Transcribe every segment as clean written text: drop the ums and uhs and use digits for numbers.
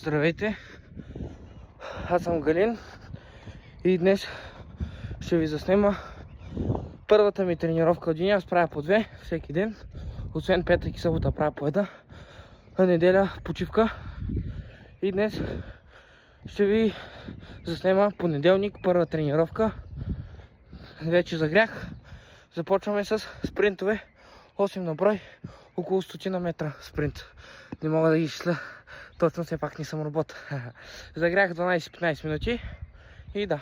Здравейте, аз съм Галин и днес ще ви заснема първата ми тренировка от деня. Аз правя по 2 всеки ден, освен петък и събота правя по 1, а неделя почивка. И днес ще ви заснема понеделник, първа тренировка. Вече загрях. Започваме с спринтове, 8 на брой, около 100 метра спринт. Не мога да ги изчисля точно, все пак не съм робот. Загрях 12-15 минути и да.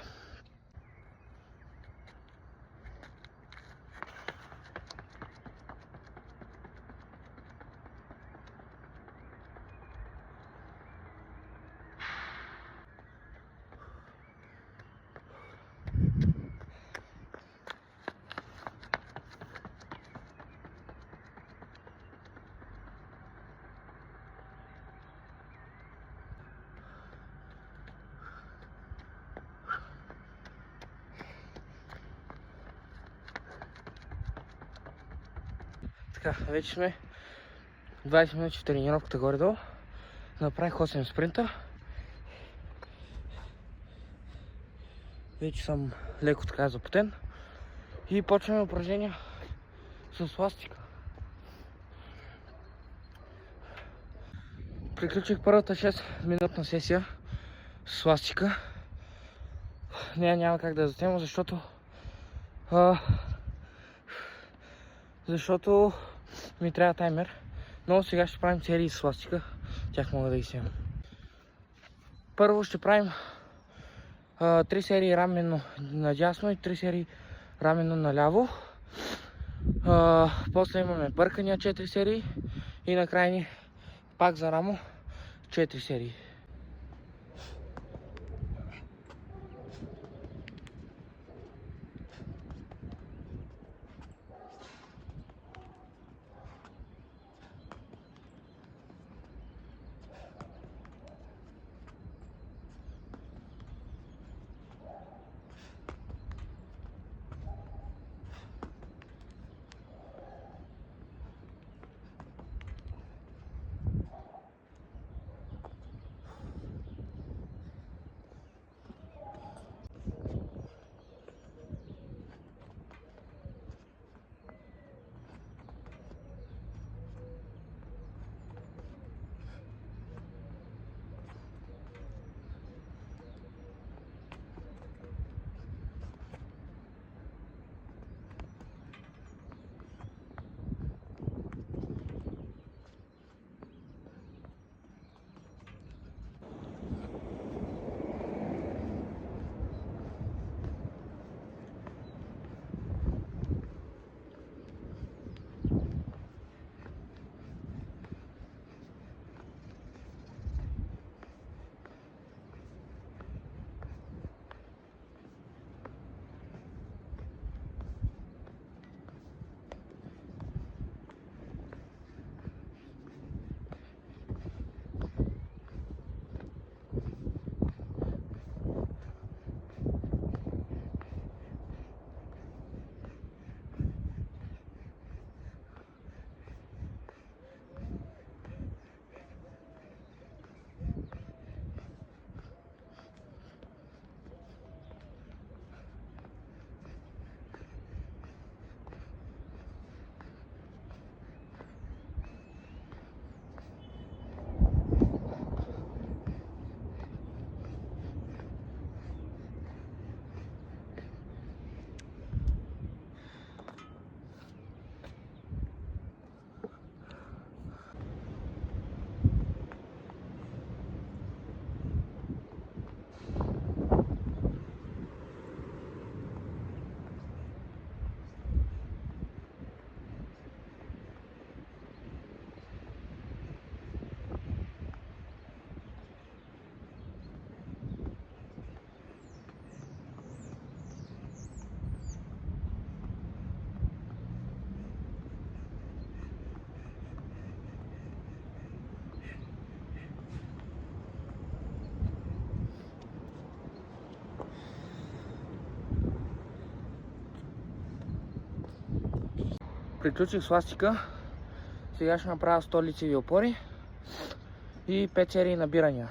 Така, вече сме 20 минути в тренировката горе-долу. Направих 8 спринта. Вече съм леко така запотен. И почваме упражнения с ластика. Приключих първата 6-минутна сесия с ластика. Няма как да я затема, защото ми трябва таймер. Но сега ще правим серии с ластика. Тях мога да ги снимам. Първо ще правим 3 серии раменно надясно и 3 серии раменно наляво. После имаме бъркания 4 серии и накрая ни пак за рамо 4 серии. Приключих с ластика. Сега ще направя 100 лицеви опори и 5 серии набирания.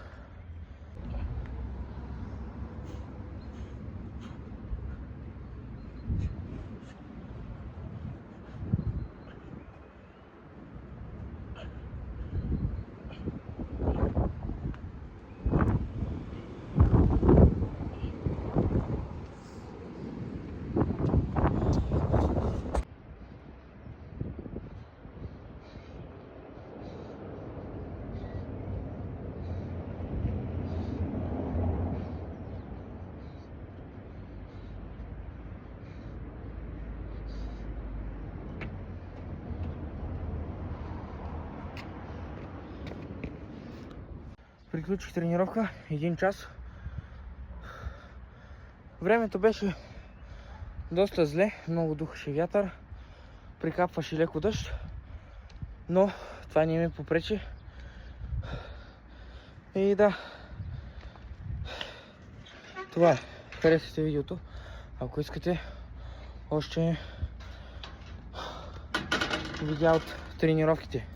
Приключих тренировка 1 час. Времето беше доста зле, много духаше вятър, прикапваше леко дъжд, но това не ми попречи. И да, това е. Харесайте видеото, ако искате още видеа от тренировките.